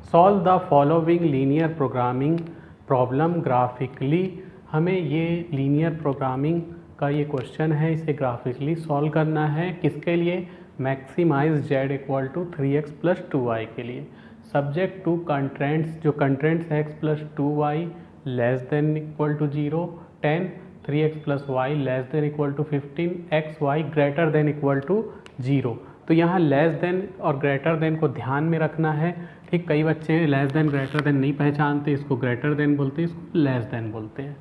Solve the following linear programming problem graphically. हमें ये linear programming का ये क्वेश्चन है, इसे ग्राफिकली सॉल्व करना है। किसके लिए? Maximise z equal to 3x plus 2y के लिए। सब्जेक्ट टू कंट्रेंट्स, जो कंट्रेंट्स है x plus 2y less than equal to 0, 10, 3x plus y less than equal to 15, x y greater than equal to 0। तो यहाँ लेस देन और greater than को ध्यान में रखना है। ठीक, कई बच्चे लेस देन ग्रेटर देन नहीं पहचानते, इसको ग्रेटर देन बोलते हैं, इसको लेस देन बोलते हैं।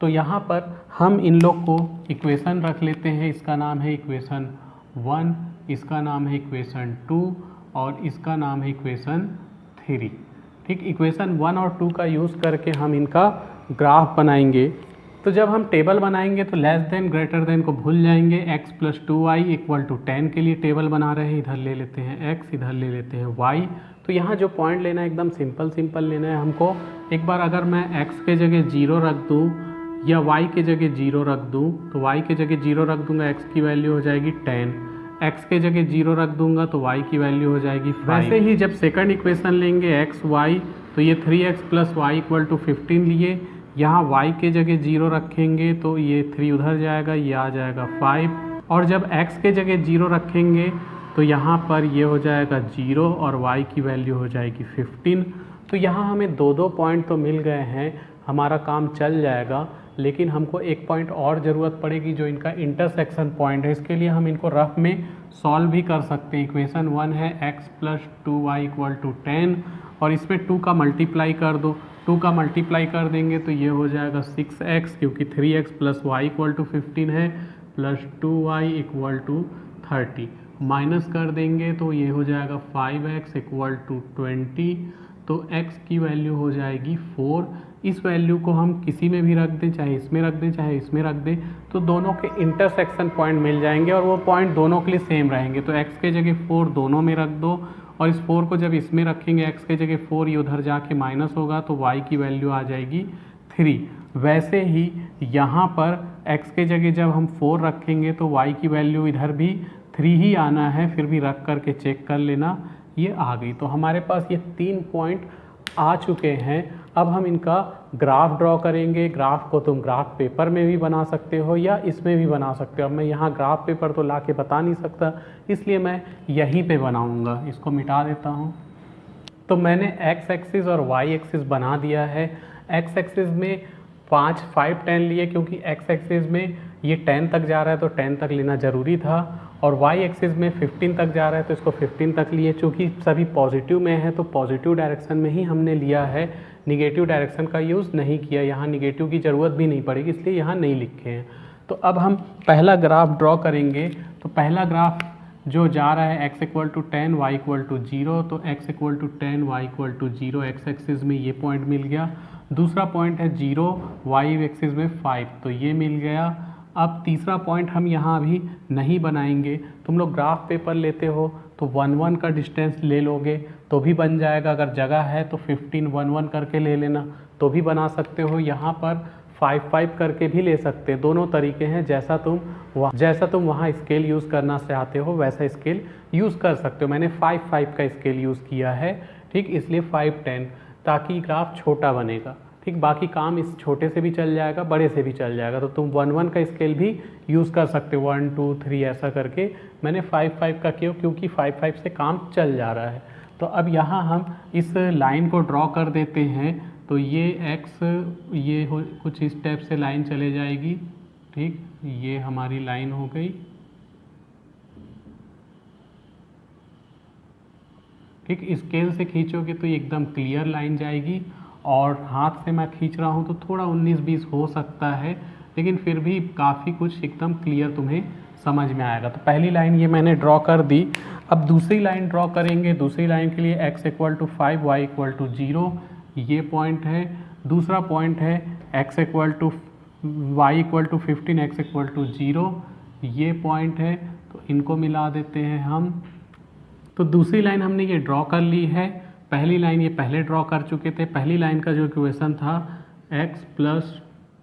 तो यहाँ पर हम इन लोग को इक्वेशन रख लेते हैं। इसका नाम है इक्वेशन 1, इसका नाम है इक्वेशन 2 और इसका नाम है इक्वेशन 3। ठीक, इक्वेशन 1 और 2 का यूज़ करके हम इनका ग्राफ बनाएंगे। तो जब हम टेबल बनाएंगे तो लेस देन ग्रेटर देन को भूल जाएंगे। x plus 2y equal to 10 के लिए टेबल बना रहे हैं, इधर ले लेते हैं x, इधर ले लेते हैं y। तो यहाँ जो पॉइंट लेना है एकदम सिंपल लेना है हमको। एक बार अगर मैं x के जगह 0 रख दूँ या y के जगह 0 रख दूँ, तो y के जगह 0 रख दूँगा, x की वैल्यू हो जाएगी 10। x के जगह 0 रख दूँगा तो y की वैल्यू हो जाएगी 5। वैसे ही जब सेकंड इक्वेशन लेंगे x y, तो ये 3x plus Y equal to 15 लिए। यहाँ y के जगह 0 रखेंगे तो ये 3 उधर जाएगा, ये आ जाएगा 5। और जब x के जगह 0 रखेंगे तो यहाँ पर ये हो जाएगा 0 और y की वैल्यू हो जाएगी 15। तो यहाँ हमें दो पॉइंट तो मिल गए हैं, हमारा काम चल जाएगा। लेकिन हमको एक पॉइंट और ज़रूरत पड़ेगी जो इनका इंटरसेक्शन पॉइंट है। इसके लिए हम इनको रफ में सॉल्व भी कर सकते हैं। इक्वेशन 1 है x plus 2y equal to 10 और इसमें 2 का मल्टीप्लाई कर दो। 2 का मल्टीप्लाई कर देंगे तो ये हो जाएगा 6x, क्योंकि 3x plus Y equal to 15 है, plus 2y equal to 30। Minus कर देंगे तो ये हो जाएगा 5x इक्वल टू 20। तो x की वैल्यू हो जाएगी 4। इस वैल्यू को हम किसी में भी रख दें, चाहे इसमें रख दें चाहे इसमें रख दें, तो दोनों के इंटरसेक्शन पॉइंट मिल जाएंगे और वो पॉइंट दोनों के लिए सेम रहेंगे। तो x के जगह 4 दोनों में रख दो और इस 4 को जब इसमें रखेंगे, x के जगह 4 ये उधर जाके माइनस होगा तो y की वैल्यू आ जाएगी 3। वैसे ही यहाँ पर x के जगह जब हम 4 रखेंगे तो y की वैल्यू इधर भी 3 ही आना है, फिर भी रख करके चेक कर लेना, ये आ गई। तो हमारे पास ये 3 पॉइंट आ चुके हैं। अब हम इनका ग्राफ ड्रॉ करेंगे। ग्राफ को तुम ग्राफ पेपर में भी बना सकते हो या इसमें भी बना सकते हो। अब मैं यहाँ ग्राफ पेपर तो ला के बता नहीं सकता, इसलिए मैं यहीं पे बनाऊँगा। इसको मिटा देता हूँ। तो मैंने x एक्सिस और y एक्सिस बना दिया है। x एक्सिस में 5, 5, 10 लिए, क्योंकि x एक्सिस में ये 10 तक जा रहा है तो 10 तक लेना ज़रूरी था, और y एक्सिस में 15 तक जा रहा है तो इसको 15 तक लिए। चूँकि सभी पॉजिटिव में है तो पॉजिटिव डायरेक्शन में ही हमने लिया है, निगेटिव डायरेक्शन का यूज़ नहीं किया। यहाँ निगेटिव की ज़रूरत भी नहीं पड़ेगी, इसलिए यहाँ नहीं लिखे हैं। तो अब हम पहला ग्राफ ड्रॉ करेंगे। तो पहला ग्राफ जो जा रहा है x equal to 10 y equal to 0, तो x equal to 10 y equal to 0 x axis में ये पॉइंट मिल गया। दूसरा पॉइंट है 0 y एक्सिस में 5, तो ये मिल गया। अब तीसरा पॉइंट हम यहाँ अभी नहीं बनाएंगे। तुम लोग ग्राफ पेपर लेते हो तो 1, 1 का डिस्टेंस ले लोगे तो भी बन जाएगा। अगर जगह है तो 15, 1, 1 करके ले लेना तो भी बना सकते हो। यहाँ पर 5, 5 करके भी ले सकते हैं। दोनों तरीके हैं, जैसा तुम वहाँ स्केल यूज़ करना चाहते हो वैसा स्केल यूज़ कर सकते हो। मैंने 5, 5 का स्केल यूज़ किया है, ठीक, इसलिए 5, 10, ताकि ग्राफ छोटा बनेगा। ठीक, बाकी काम इस छोटे से भी चल जाएगा, बड़े से भी चल जाएगा। तो तुम 1, 1 का स्केल भी यूज़ कर सकते हो, 1, 2, 3 ऐसा करके। मैंने 5, 5 का किया क्योंकि 5, 5 से काम चल जा रहा है। तो अब यहाँ हम इस लाइन को ड्रॉ कर देते हैं। तो ये x, ये हो कुछ इस टाइप से लाइन चले जाएगी। ठीक, ये हमारी लाइन हो गई। ठीक, स्केल से खींचोगे तो ये एकदम क्लियर लाइन जाएगी, और हाथ से मैं खींच रहा हूँ तो थोड़ा 19-20 हो सकता है, लेकिन फिर भी काफ़ी कुछ एकदम क्लियर तुम्हें समझ में आएगा। तो पहली लाइन ये मैंने ड्रॉ कर दी। अब दूसरी लाइन ड्रॉ करेंगे। दूसरी लाइन के लिए x equal to 5 y equal to 0 ये पॉइंट है। दूसरा पॉइंट है x equal to y equal to 15 x equal to 0 ये पॉइंट है। तो इनको मिला देते हैं हम। तो दूसरी लाइन हमने ये ड्रॉ कर ली है। पहली लाइन ये पहले ड्रॉ कर चुके थे। पहली लाइन का जो इक्वेशन था x plus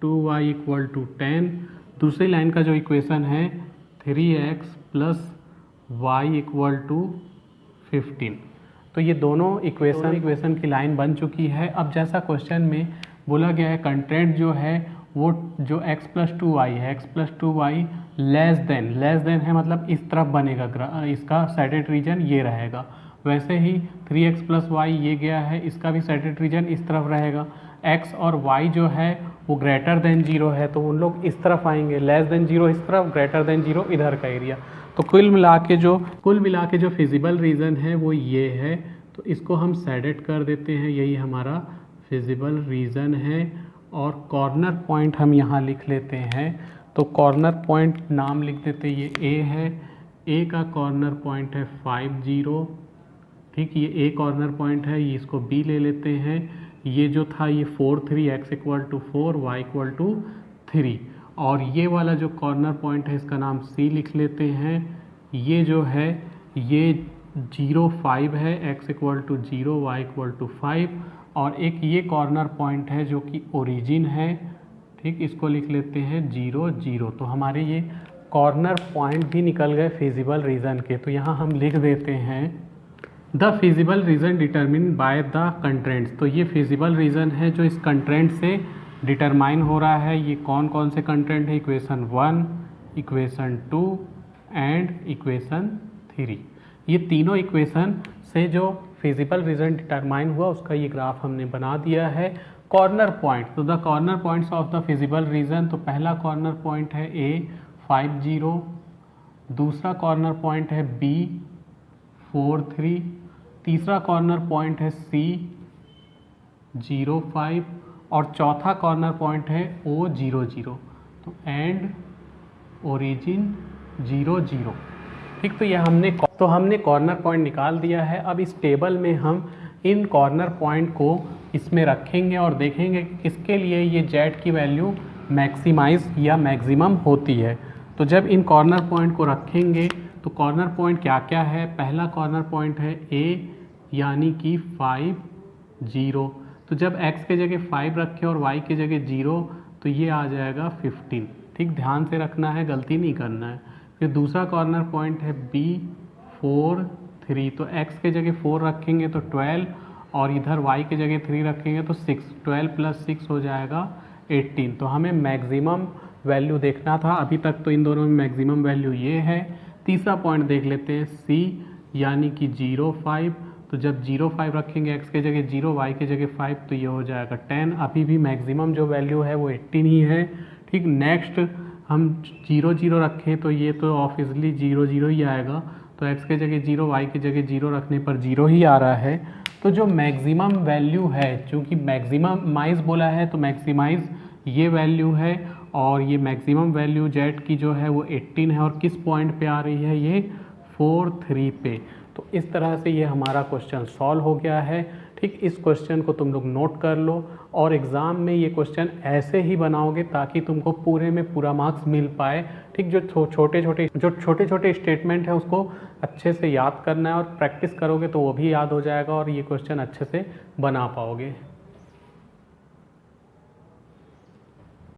2y equal to 10, दूसरी लाइन का जो इक्वेशन है 3x plus y equal to 15। तो ये दोनों इक्वेशन की लाइन बन चुकी है। अब जैसा क्वेश्चन में बोला गया है कंटेंट जो है वो जो x+2y है, x+2y लेस देन है मतलब इस तरफ बनेगा, इसका सेटेड रीजन ये रहेगा। वैसे ही 3x+y ये गया है, इसका भी सेटेड रीजन इस तरफ रहेगा। x और y जो है वो ग्रेटर देन 0 है तो उन लोग इस तरफ आएंगे, लेस देन 0 इस तरफ, ग्रेटर देन 0 इधर का एरिया। तो कुल मिला के जो फिजिबल रीजन है वो ये है, तो इसको हम सेडेड कर देते हैं, यही हमारा फिजिबल रीजन है। और कॉर्नर पॉइंट हम यहाँ लिख लेते हैं, तो कॉर्नर पॉइंट नाम लिख देते हैं, ये A है, A का कॉर्नर पॉइंट है 5 0, ठीक, ये A कॉर्नर पॉइंट है, ये इसको B ले लेते हैं। ये जो था ये 4 3, x = 4 y = 3, और ये वाला जो कॉर्नर पॉइंट है इसका नाम C लिख लेते हैं। ये जो है ये 0 5 है, x = 0 y = 5, और एक ये कॉर्नर पॉइंट है जो कि ओरिजिन है, ठीक, इसको लिख लेते हैं 0 0। तो हमारे ये कॉर्नर पॉइंट भी निकल गए फिजिबल रीजन के। तो यहाँ हम लिख देते हैं the feasible region determine by the constraints. तो ये फिजिबल रीजन है जो इस कंट्रेंट से डिटरमाइन हो रहा है। ये कौन कौन से कंट्रेंट है? Equation 1, equation 2 and equation 3। ये तीनों इक्वेशन से जो फिजिबल रीजन डिटरमाइन हुआ उसका ये ग्राफ हमने बना दिया है। कॉर्नर पॉइंट, तो the corner points of the feasible reason, तो पहला कॉर्नर पॉइंट है A 5 0, दूसरा कॉर्नर पॉइंट है B 4 3, तीसरा कॉर्नर पॉइंट है C 0 5, और चौथा कॉर्नर पॉइंट है O 0 0। तो एंड ओरिजिन 0 0, ठीक। तो हमने कॉर्नर पॉइंट निकाल दिया है। अब इस टेबल में हम इन कॉर्नर पॉइंट को इसमें रखेंगे और देखेंगे कि किसके लिए ये z की वैल्यू मैक्सिमाइज या मैक्सिमम होती है। तो जब इन कॉर्नर पॉइंट को रखेंगे तो कॉर्नर पॉइंट क्या क्या है? पहला कॉर्नर पॉइंट है A यानी कि 5 0, तो जब x के जगह 5 रखें और y के जगह 0 तो ये आ जाएगा 15, ठीक, ध्यान से रखना है, गलती नहीं करना है। फिर दूसरा कॉर्नर पॉइंट है B 4 3, तो x के जगह 4 रखेंगे तो 12, और इधर y के जगह 3 रखेंगे तो 6, 12 + 6 हो जाएगा 18। तो हमें मैक्सिमम वैल्यू देखना था, अभी तक तो इन दोनों में मैक्सिमम वैल्यू ये है। तीसरा पॉइंट देख लेते हैं C यानी कि 0 5, तो जब 0 5 रखेंगे x के जगह 0 y के जगह 5 तो ये हो जाएगा 10। अभी भी मैक्सिमम जो वैल्यू है वो 18 ही है, ठीक। नेक्स्ट हम 0 0 रखें तो ये तो ऑब्वियसली 0 0 ही आएगा, तो x के जगह 0 y के जगह 0 रखने पर 0 ही आ रहा है। तो जो मैक्सिमम वैल्यू है, चूँकि मैक्सिमाइज बोला है तो मैक्सिमाइज ये वैल्यू है, और ये मैक्सिमम वैल्यू z की जो है वो 18 है, और किस पॉइंट पे आ रही है? ये 4 3 पे। तो इस तरह से ये हमारा क्वेश्चन सॉल्व हो गया है, ठीक। इस क्वेश्चन को तुम लोग नोट कर लो और एग्ज़ाम में ये क्वेश्चन ऐसे ही बनाओगे ताकि तुमको पूरे में पूरा मार्क्स मिल पाए, ठीक। जो छोटे छोटे स्टेटमेंट है उसको अच्छे से याद करना है, और प्रैक्टिस करोगे तो वो भी याद हो जाएगा और ये क्वेश्चन अच्छे से बना पाओगे।